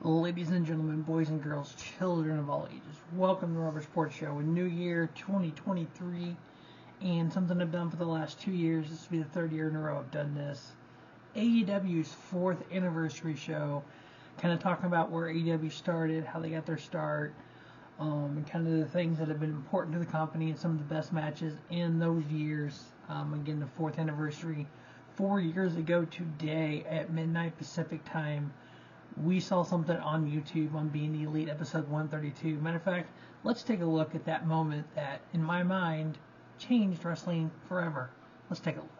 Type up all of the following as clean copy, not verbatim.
Ladies and gentlemen, boys and girls, children of all ages, welcome to Rubber Sports Show. A new year, 2023, and something I've done for the last 2 years. This will be the third year in a row I've done this. AEW's 4th anniversary show, kind of talking about where AEW started, how they got their start, and kind of the things that have been important to the company and some of the best matches in those years. Again, the 4th anniversary, 4 years ago today at midnight Pacific time. We saw something on YouTube on Being the Elite episode 132. Matter of fact, let's take a look at that moment that, in my mind, changed wrestling forever. Let's take a look.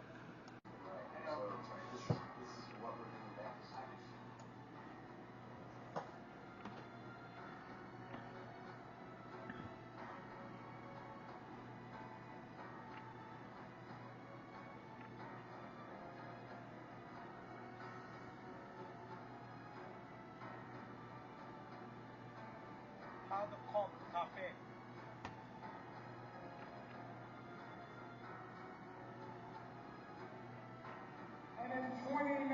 And in 29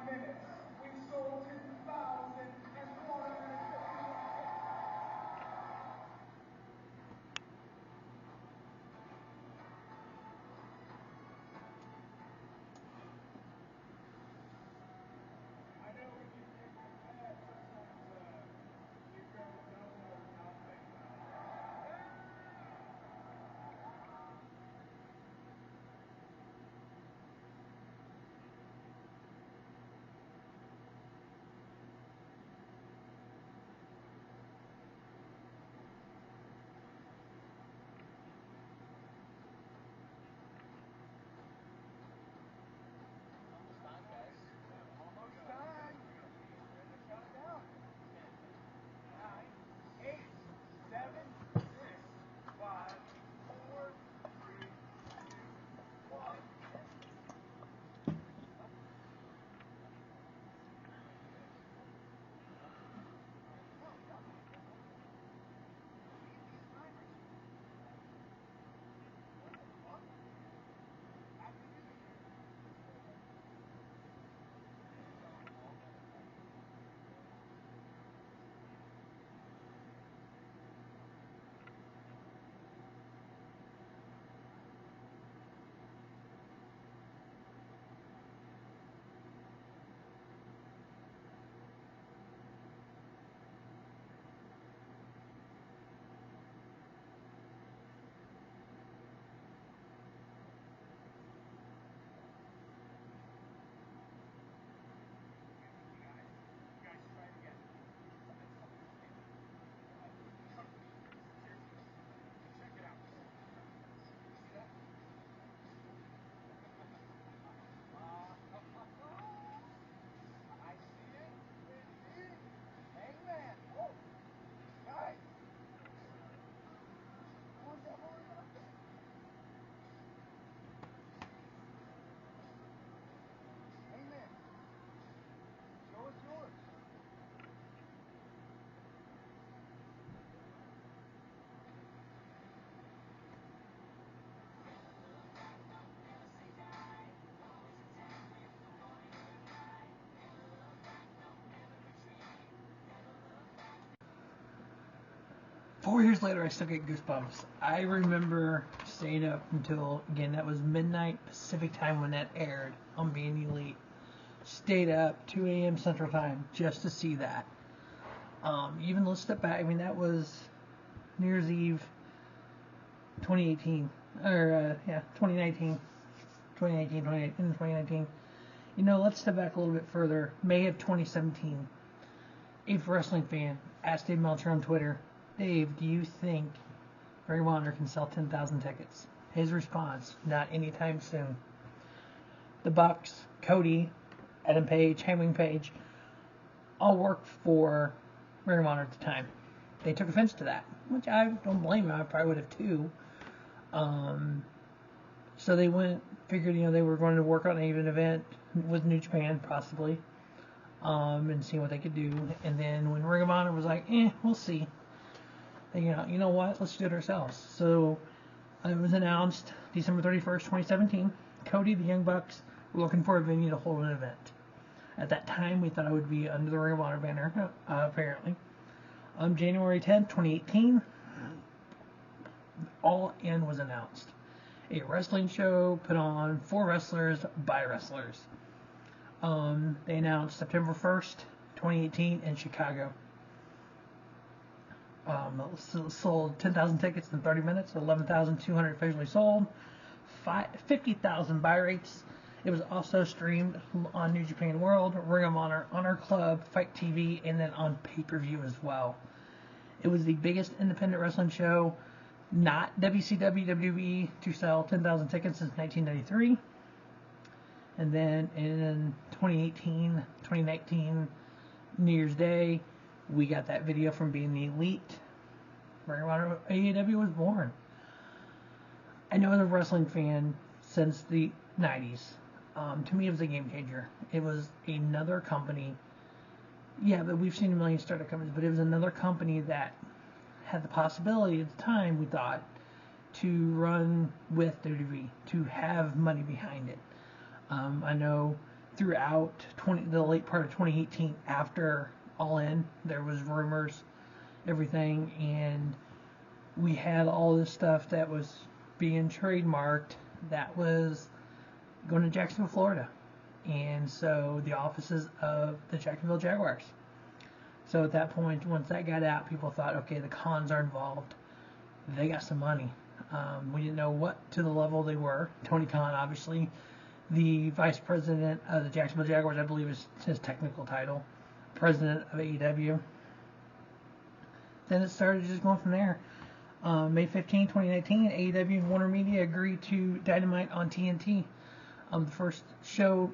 minutes, we sold 2,450. I know when you get your pad, sometimes you go double or nothing. Four years later, I still get goosebumps. I remember staying up until, again, that was midnight Pacific time when that aired on Being the Elite. Stayed up 2 a.m. Central Time just to see that. Even let's step back. I mean, that was New Year's Eve 2018. 2019. 2019. You know, let's step back a little bit further. May of 2017. A wrestling fan asked Dave Meltzer on Twitter, "Dave, do you think Ring of Honor can sell 10,000 tickets?" His response, "Not anytime soon." The Bucks, Cody, Adam Page, Hangman Page, all worked for Ring of Honor at the time. They took offense to that, which I don't blame them. I probably would have too. So they figured, they were going to work on an event with New Japan, possibly, and see what they could do. And then when Ring of Honor was like, we'll see. You know what? Let's do it ourselves. So it was announced December 31st, 2017. Cody, the Young Bucks, were looking for a venue to hold an event. At that time, we thought it would be under the Ring of Honor banner, apparently. January 10th, 2018, All In was announced. A wrestling show put on for wrestlers by wrestlers. They announced September 1st, 2018 in Chicago. Sold 10,000 tickets in 30 minutes, 11,200 officially sold, 50,000 buy rates. It was also streamed on New Japan World, Ring of Honor, Honor Club, Fight TV, and then on pay-per-view as well. It was the biggest independent wrestling show, not WCW, WWE, to sell 10,000 tickets since 1993. And then in 2019, New Year's Day, we got that video from Being the Elite. Ring of Honor AEW was born. I know as a wrestling fan since the 90s. To me, it was a game changer. It was another company. Yeah, but we've seen a million startup companies, but it was another company that had the possibility at the time, we thought, to run with WWE, to have money behind it. I know throughout the late part of 2018, after All In, there was rumors, everything, and we had all this stuff that was being trademarked that was going to Jacksonville, Florida, and so the offices of the Jacksonville Jaguars. So at that point, once that got out, people thought, okay, the Khans are involved. They got some money. We didn't know what to the level they were. Tony Khan, obviously, the vice president of the Jacksonville Jaguars, I believe is his technical title, president of AEW. Then it started just going from there. May 15, 2019, AEW and Warner Media agreed to Dynamite on TNT. The first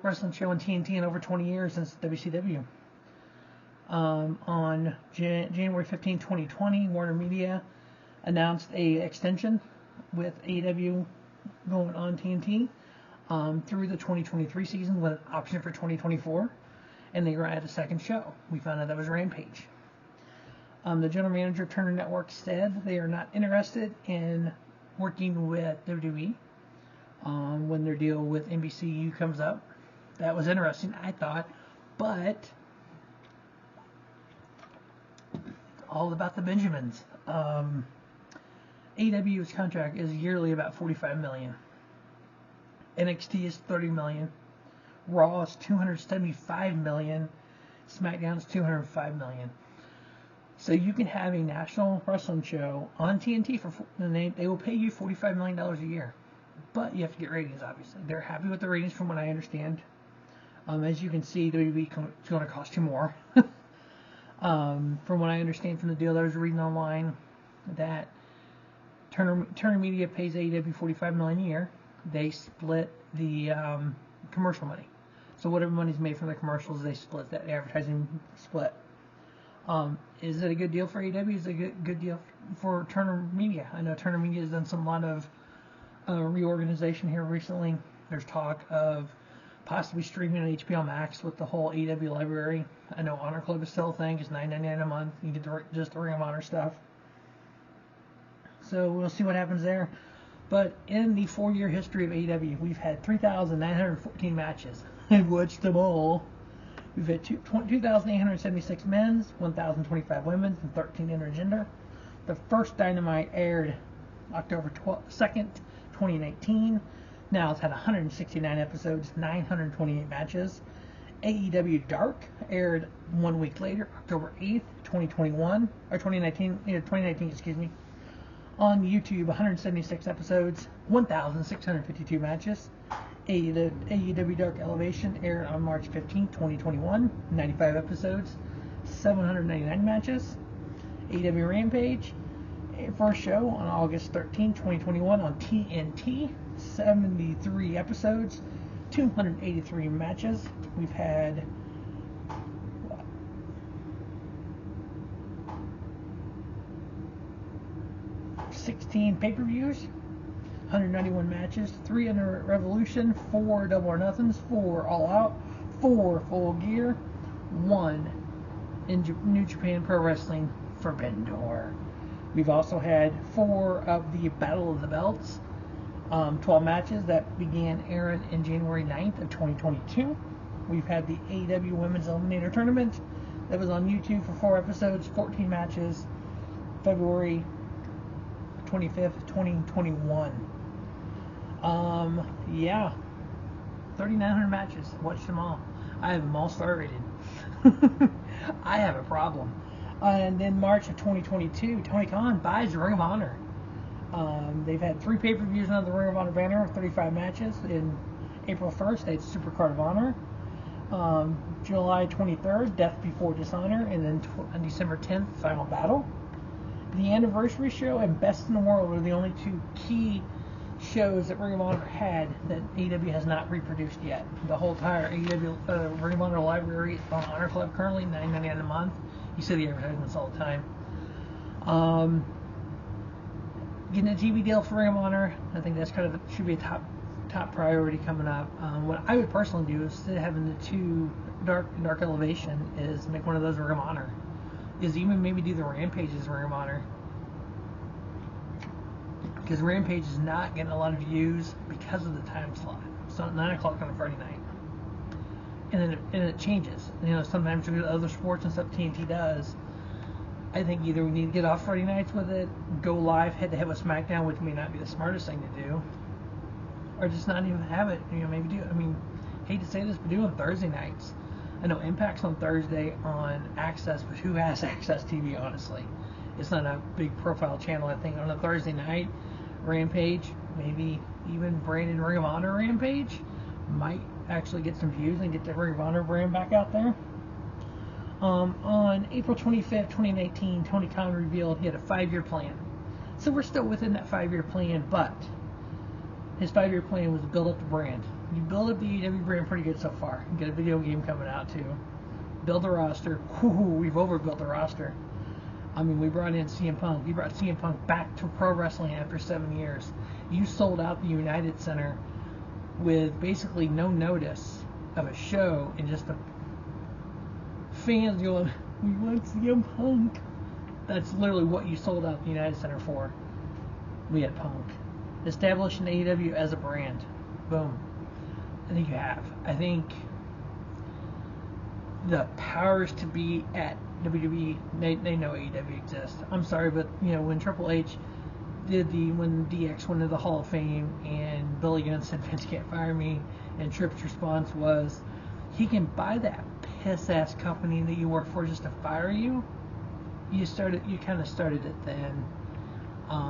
wrestling show on TNT in over 20 years since WCW. On January 15, 2020, Warner Media announced a extension with AEW going on TNT through the 2023 season with an option for 2024, and they were at a second show. We found out that was Rampage. The general manager of Turner Network said they are not interested in working with WWE when their deal with NBCU comes up. That was interesting, I thought, but it's all about the Benjamins. AEW's contract is yearly about $45 million. NXT is $30 million. Raw is $275 million. SmackDown is $205 million. So you can have a national wrestling show on TNT and they will pay you $45 million a year. But you have to get ratings, obviously. They're happy with the ratings from what I understand. As you can see, WWE is going to cost you more. From what I understand from the deal that I was reading online, that Turner Media pays AEW $45 million a year. They split the commercial money. So whatever money's made from the commercials, they split that advertising split. Is it a good deal for AEW? Is it a good deal for Turner Media? I know Turner Media has done a lot of reorganization here recently. There's talk of possibly streaming on HBO Max with the whole AEW library. I know Honor Club is still a thing. It's $9.99 a month. You get just the Ring of Honor stuff. So we'll see what happens there. But in the 4-year history of AEW, we've had 3,914 matches. I've watched them all. We've had 2,876 men's, 1,025 women's, and 13 intergender. The first Dynamite aired October 2nd, 2019. Now it's had 169 episodes, 928 matches. AEW Dark aired 1 week later, October 8th, 2019, excuse me. On YouTube, 176 episodes, 1,652 matches. AEW Dark Elevation aired on March 15, 2021, 95 episodes, 799 matches. AEW Rampage, first show on August 13, 2021 on TNT, 73 episodes, 283 matches. We've had 16 pay-per-views, 191 matches, 3 under Revolution, 4 Double or Nothings, 4 All Out, 4 Full Gear, 1 in New Japan Pro Wrestling Forbidden Door. We've also had 4 of the Battle of the Belts, 12 matches that began airing in January 9th of 2022. we've had the AEW Women's Eliminator Tournament that was on YouTube for 4 episodes, 14 matches, February 25th, 2021. Yeah, 3,900 matches. Watched them all. I have them all star rated. I have a problem. And then March of 2022, Tony Khan buys Ring of Honor. They've had 3 pay-per-views under the Ring of Honor banner, 35 matches. In April 1st, they had Super Card of Honor. July 23rd, Death Before Dishonor. And then on December 10th, Final Battle. The Anniversary Show and Best in the World were the only 2 key shows that Ring of Honor had that AEW has not reproduced yet. The whole entire AEW Ring of Honor library is on Honor Club currently, $9.99 a month. You see the advertisements all the time. Getting a TV deal for Ring of Honor, I think that's kind of should be a top priority coming up. What I would personally do instead of having the 2 Dark Elevation is make one of those Ring of Honor. Is even maybe do the Rampages Ring of Honor. Because Rampage is not getting a lot of views because of the time slot. So at 9 o'clock on a Friday night. And then it changes. Sometimes with other sports and stuff TNT does, I think either we need to get off Friday nights with it, go live head-to-head with SmackDown, which may not be the smartest thing to do, or just not even have it, maybe do it. I mean, hate to say this, but do it on Thursday nights. I know Impact's on Thursday on Access, but who has Access TV, honestly? It's not a big profile channel, I think. On a Thursday night, Rampage, maybe even branded Ring of Honor Rampage, might actually get some views and get the Ring of Honor brand back out there. On April 25th, 2019, Tony Khan revealed he had a 5-year plan. So we're still within that 5-year plan, but his 5-year plan was to build up the brand. You build up the AEW brand pretty good so far. You get a video game coming out too. Build the roster. We've overbuilt the roster. I mean, we brought in CM Punk. You brought CM Punk back to pro wrestling after 7 years. You sold out the United Center with basically no notice of a show and just the fans going, we want CM Punk. That's literally what you sold out the United Center for. We had Punk. Establishing AEW as a brand. Boom. I think you have. I think the powers to be at WWE, they know AEW exists. I'm sorry, but when Triple H when DX went into the Hall of Fame and Billy Gunn said Vince can't fire me, and Tripp's response was he can buy that piss ass company that you work for just to fire you. You kind of started it then.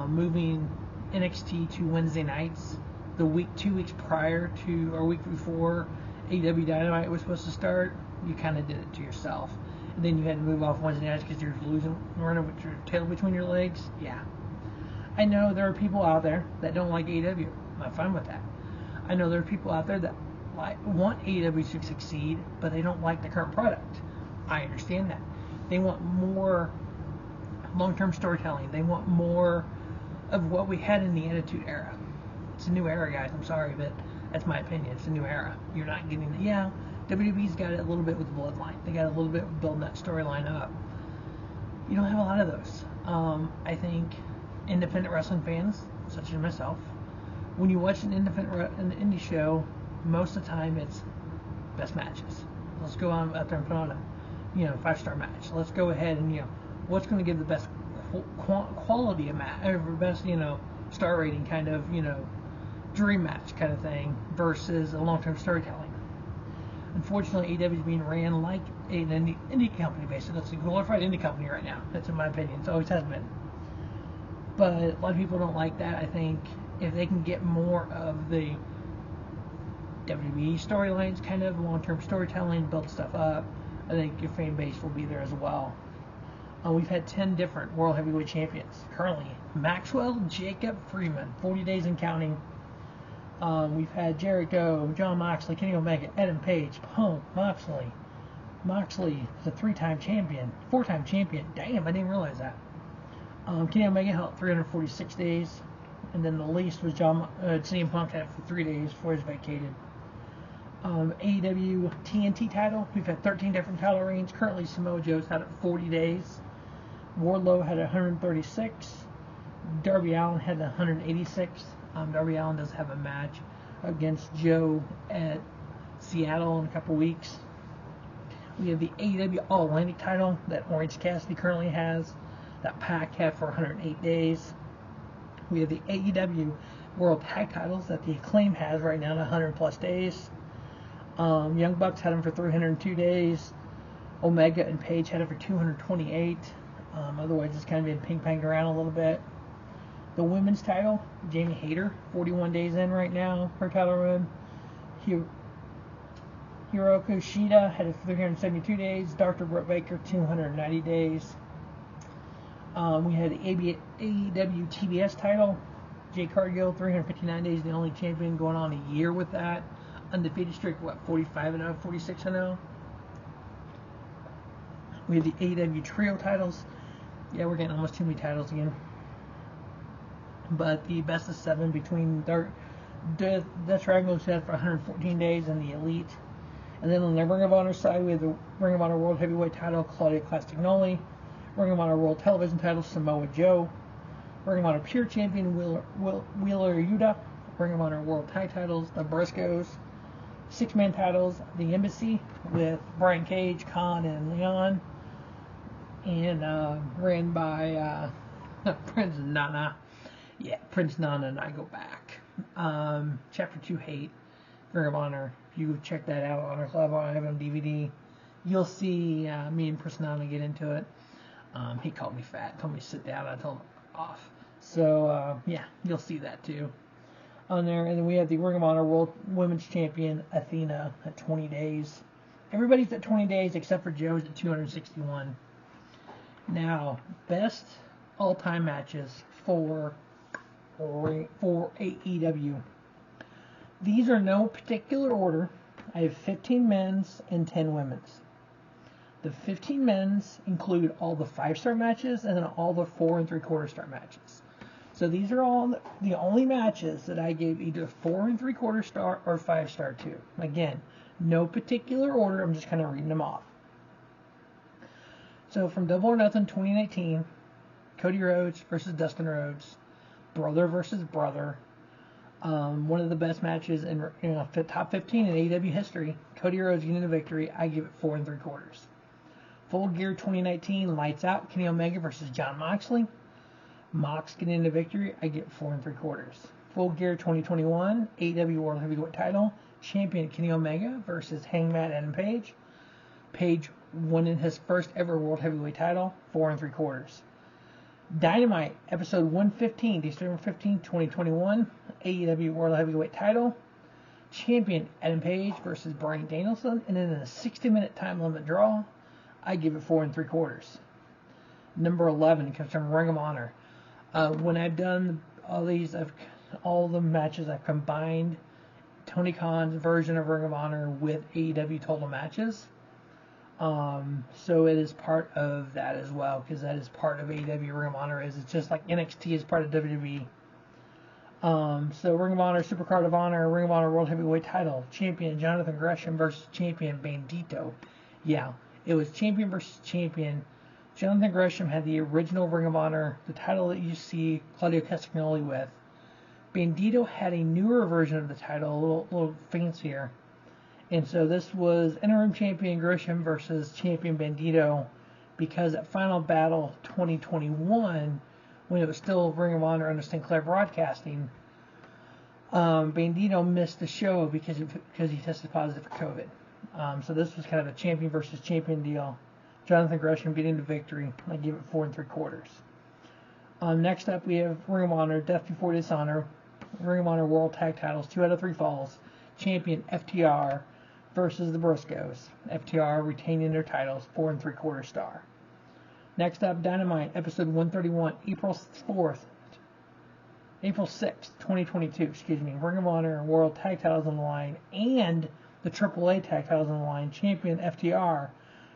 Moving NXT to Wednesday nights, the 2 weeks prior to or week before AEW Dynamite was supposed to start, you kind of did it to yourself. And then you had to move off Wednesday nights because you're running with your tail between your legs. Yeah. I know there are people out there that don't like AEW. I'm fine with that. I know there are people out there that want AEW to succeed, but they don't like the current product. I understand that. They want more long-term storytelling. They want more of what we had in the Attitude Era. It's a new era, guys. I'm sorry, but that's my opinion. It's a new era. You're not getting it. Yeah, WWE's got it a little bit with the Bloodline. They got a little bit with building that storyline up. You don't have a lot of those. I think independent wrestling fans, such as myself, when you watch an indie show, most of the time it's best matches. Let's go out there and put on a 5-star match. Let's go ahead and what's going to give the best quality of match, or best star rating kind of dream match kind of thing versus a long-term storytelling. Unfortunately, AEW is being ran like an indie company, basically. It's a glorified indie company right now. That's in my opinion. It always has been. But a lot of people don't like that. I think if they can get more of the WWE storylines, kind of long-term storytelling, build stuff up, I think your fan base will be there as well. We've had 10 different World Heavyweight Champions currently. Maxwell Jacob Freeman, 40 days and counting. We've had Jericho, John Moxley, Kenny Omega, Adam Page, Punk, Moxley. Moxley is a 3-time champion, 4-time champion. Damn, I didn't realize that. Kenny Omega held 346 days, and then the least was CM Punk had it for 3 days before he was vacated. AEW TNT title, we've had 13 different title reigns. Currently, Samoa Joe's had it 40 days. Wardlow had 136. Darby Allin had 186. Darby Allin does have a match against Joe at Seattle in a couple weeks. We have the AEW All-Atlantic title that Orange Cassidy currently has, that Pac had for 108 days. We have the AEW World Tag titles that the Acclaim has right now in 100 plus days. Young Bucks had them for 302 days. Omega and Page had it for 228. Otherwise, it's kind of been ping-ponged around a little bit. The women's title, Jamie Hayter, 41 days in right now, her title run. Hiroko Shida had it for 372 days. Dr. Britt Baker, 290 days. We had the AEW TBS title. Jay Cargill, 359 days, the only champion, going on a year with that. Undefeated streak, 45-0, 46-0. We have the AEW Trio titles. Yeah, we're getting almost too many titles again. But the best of 7 between Death Triangles had for 114 days and the Elite. And then on the Ring of Honor side, we have the Ring of Honor World Heavyweight title, Claudia Castagnoli. Ring of Honor World Television title, Samoa Joe. Ring of Honor Pure Champion, Wheeler Yuta. Ring of Honor World Tag titles, the Briscoes. 6-man titles, the Embassy with Brian Cage, Khan, and Leon. And ran by Prince Nana. Yeah, Prince Nana and I go back. Chapter 2 Hate, Ring of Honor. If you check that out on our club, I have it on DVD. You'll see me and Prince Nana get into it. He called me fat, told me to sit down. I told him off. So, yeah, you'll see that too on there. And then we have the Ring of Honor World Women's Champion, Athena, at 20 days. Everybody's at 20 days except for Joe's at 261. Now, best all-time matches for AEW. These are no particular order. I have 15 men's and 10 women's. The 15 men's include all the 5-star matches and then all the 4 3/4 star matches. So these are all the only matches that I gave either 4 3/4 star or 5-star to. Again, no particular order. I'm just kind of reading them off. So from Double or Nothing 2019, Cody Rhodes versus Dustin Rhodes, brother versus brother. One of the best matches in top 15 in AEW history. Cody Rhodes getting the victory. I give it 4 3/4. Full Gear 2019, Lights Out, Kenny Omega versus Jon Moxley. Mox getting the victory. I get 4 3/4. Full Gear 2021, AEW World Heavyweight Title, Champion Kenny Omega versus Hangman Adam Page. Page winning his first ever World Heavyweight Title, 4 3/4. Dynamite, episode 115, December 15, 2021, AEW World Heavyweight Title, Champion Adam Page versus Bryan Danielson, and in a 60-minute time limit draw, I give it 4 3/4. Number 11 comes from Ring of Honor. When I've done all the matches, I've combined Tony Khan's version of Ring of Honor with AEW Total Matches. So it is part of that as well, because that is part of AEW Ring of Honor. It's just like NXT is part of WWE. So Ring of Honor, Supercard of Honor, Ring of Honor World Heavyweight Title, Champion Jonathan Gresham versus Champion Bandito. Yeah, it was Champion versus Champion. Jonathan Gresham had the original Ring of Honor, the title that you see Claudio Castagnoli with. Bandito had a newer version of the title, a little fancier. And so this was interim champion Gresham versus champion Bandito, because at Final Battle 2021, when it was still Ring of Honor under Sinclair Broadcasting, Bandito missed the show because he tested positive for COVID. So this was kind of a champion versus champion deal. Jonathan Gresham getting the victory. I give it 4 3/4. Next up, we have Ring of Honor, Death Before Dishonor, Ring of Honor World Tag Titles, 2 out of 3 falls. Champion FTR versus the Briscoes. FTR retaining their titles, 4 3/4 star. Next up, Dynamite, episode 131, April 6th, 2022. Ring of Honor World Tag Titles on the line, and the AAA Tag Titles on the line. Champion FTR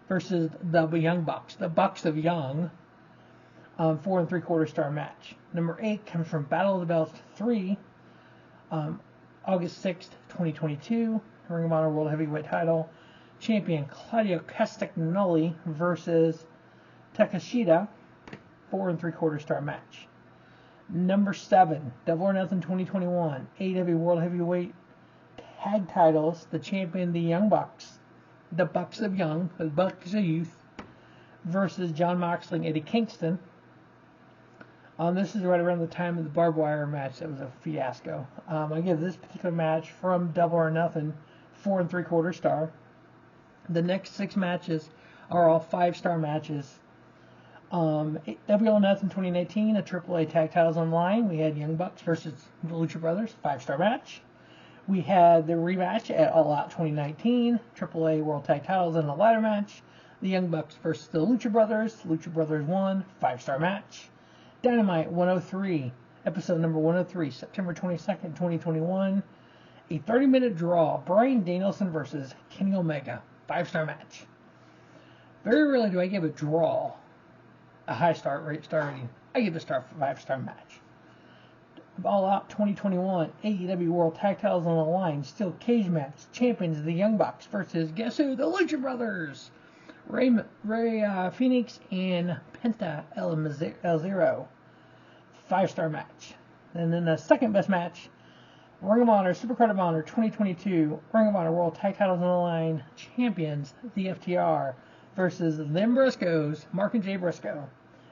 versus the Young Bucks, the Bucks of Young. 4 3/4 star match. Number 8 comes from Battle of the Belts 3, August 6th, 2022. Ring of Honor World Heavyweight Title. Champion Claudio Castagnoli versus Takeshita. 4 3/4 star match. Number 7, Double or Nothing 2021, AEW World Heavyweight tag titles, the champion, the Young Bucks, the Bucks of Young, the Bucks of Youth, versus Jon Moxley and Eddie Kingston. This is right around the time of the barbed wire match that was a fiasco. I give this particular match from Double or Nothing 4 3/4 star. The next 6 matches are all 5-star matches. Double or Nothing 2019, a AAA tag titles on the line. We had Young Bucks versus the Lucha Brothers, 5-star match. We had the rematch at All Out 2019, AAA World Tag Titles in a ladder match. The Young Bucks versus the Lucha Brothers. Lucha Brothers won, 5-star match. Dynamite 103, episode number 103, September 22nd, 2021. A 30-minute draw, Bryan Danielson versus Kenny Omega, 5-star match. Very rarely do I give a draw a high star rating. I give a 5-star match. All Out 2021, AEW World Tag Titles on the line, steel cage match, champions the Young Bucks versus, guess who, the Lucha Brothers, Ray Phoenix and Penta El Zero, 5-star match. And then the second best match, Ring of Honor, Supercard of Honor 2022, Ring of Honor World Tag Titles on the line, champions, the FTR, versus them Briscoes, Mark and Jay Briscoe,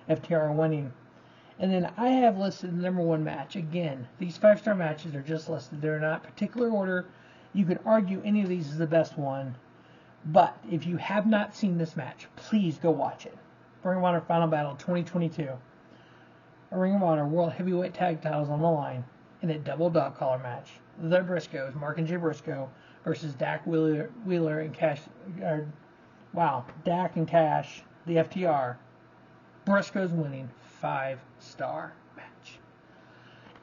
FTR winning. And then I have listed the number 1 match. Again, these 5-star matches are just listed. They're not particular order. You could argue any of these is the best one. But if you have not seen this match, please go watch it. Ring of Honor Final Battle 2022. A Ring of Honor World Heavyweight Tag Titles on the line in a double dog collar match. The Briscoes, Mark and Jay Briscoe, versus Dak Wheeler and Cash. Dak and Cash, the FTR. Briscoes winning, 5-star match.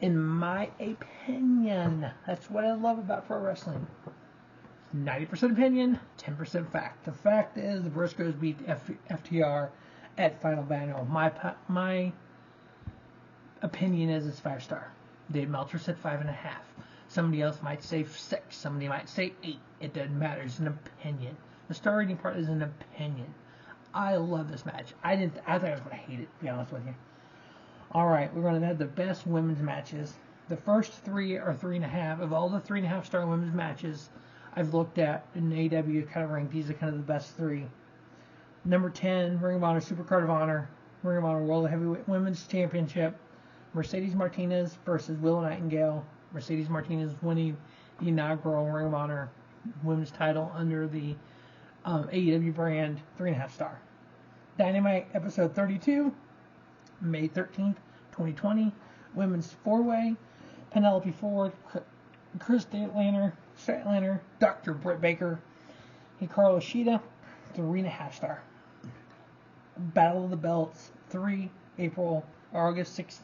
In my opinion, that's what I love about pro wrestling. 90% opinion, 10% fact. The fact is the Briscoes beat FTR at Final Battle. My opinion is it's 5-star. Dave Meltzer said 5.5. Somebody else might say 6. Somebody might say 8. It doesn't matter. It's an opinion. The star rating part is an opinion. I love this match. I thought I was going to hate it, to be honest with you. Alright, we're going to have the best women's matches. The first 3 are 3.5. Of all the 3.5-star women's matches I've looked at in AEW, kind of ranked, these are kind of the best 3. Number 10, Ring of Honor Supercard of Honor, Ring of Honor World Heavyweight Women's Championship, Mercedes Martinez versus Willow Nightingale. Mercedes Martinez winning the inaugural Ring of Honor Women's title under the AEW brand, 3.5-star. Dynamite episode 32, May 13th, 2020. Women's 4-way, Penelope Ford, Chris Statlander, Dr. Britt Baker, Hikaru Shida, 3.5-star. Battle of the Belts 3, August 6th,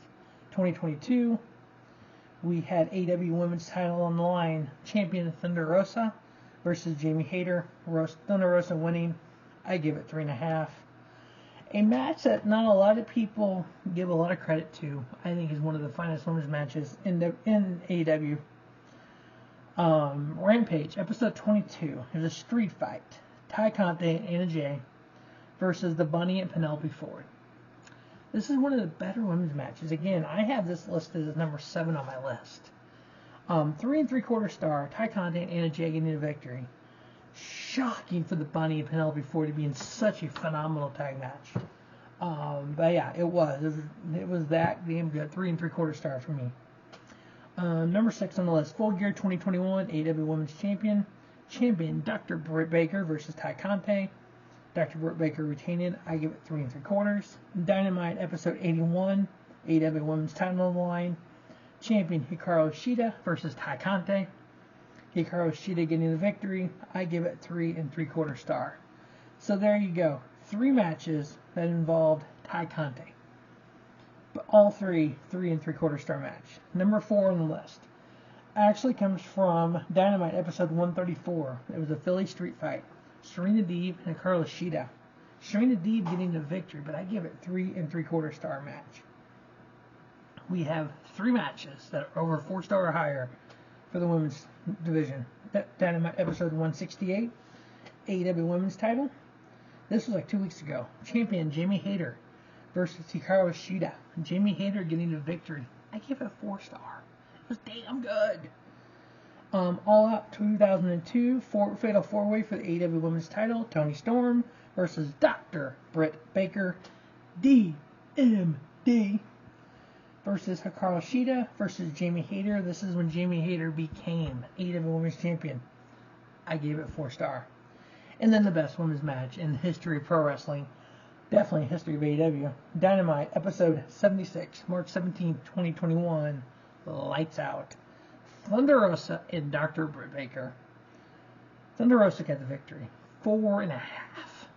2022. We had AEW Women's title on the line. Champion Thunder Rosa versus Jamie Hayter. Thunder Rosa winning. I give it 3.5. A match that not a lot of people give a lot of credit to. I think is one of the finest women's matches in AEW. Rampage, episode 22. There's a street fight. Ty Conte and Anna Jay versus the Bunny and Penelope Ford. This is one of the better women's matches. Again, I have this listed as number 7 on my list. 3 3/4 star. Ty Conte and Anna Jay getting a victory. Shocking for the Bunny and Penelope Ford to be in such a phenomenal tag match. But yeah, it was that damn good. 3 3/4 star for me. Number 6 on the list. Full Gear 2021 AEW Women's Champion Dr. Britt Baker versus Ty Conte. Dr. Britt Baker retaining. I give it 3 3/4. Dynamite episode 81 AEW Women's title on the line. Champion Hikaru Shida versus Ty Conte. Hikaru Shida getting the victory. I give it 3 3/4 star. So there you go. 3 matches that involved Ty Conte. But all 3 3/4 star match. Number 4 on the list actually comes from Dynamite episode 134. It was a Philly street fight. Serena Deeb and Hikaru Shida. Serena Deeb getting the victory, but I give it 3 3/4 star match. We have 3 matches that are over 4-star or higher for the women's division. Dynamite episode 168, AEW Women's title. This was like 2 weeks ago. Champion Jamie Hayter versus Hikaru Shida. Jamie Hayter getting the victory. I give it 4-star. It was damn good. All Out 2002 Fatal 4-Way for the AEW Women's title. Toni Storm versus Dr. Britt Baker. DMD versus Hikaru Shida versus Jamie Hayter. This is when Jamie Hayter became AEW Women's Champion. I gave it 4-star. And then the best women's match in the history of pro wrestling. Definitely history of AEW. Dynamite, episode 76, March 17, 2021. Lights Out. Thunder Rosa and Dr. Britt Baker. Thunder Rosa got the victory. 4.5.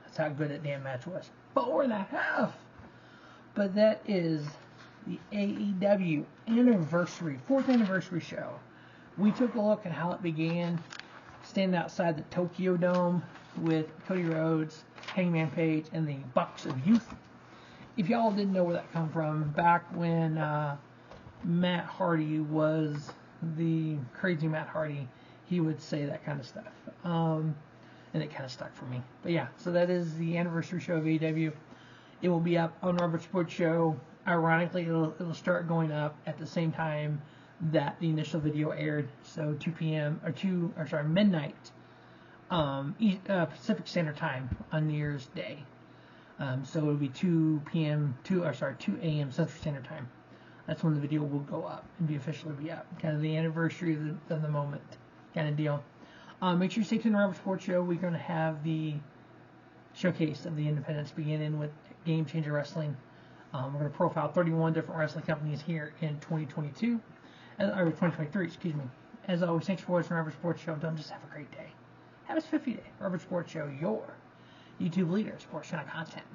That's how good that damn match was. 4.5. But that is the AEW anniversary, 4th anniversary show. We took a look at how it began, standing outside the Tokyo Dome with Cody Rhodes, Hangman Page, and the Bucks of Youth. If y'all didn't know where that come from, back when Matt Hardy was the crazy Matt Hardy, he would say that kind of stuff. And it kind of stuck for me. But yeah, so that is the anniversary show of AEW. It will be up on Robert Sports Show. Ironically, it'll start going up at the same time that the initial video aired. So 2 p.m. or midnight Pacific Standard Time on New Year's Day. So it'll be 2 a.m. Central Standard Time. That's when the video will go up and officially be up. Kind of the anniversary of the moment kind of deal. Make sure you stay tuned to the Robert Sports Show. We're going to have the showcase of the independents beginning with Game Changer Wrestling. We're going to profile 31 different wrestling companies here in 2022. Or 2023, excuse me. As always, thanks for watching the Robert Sports Show. Don't just have a great day. Have a 50 day. Robert Sports Show, your YouTube leader, sports channel content.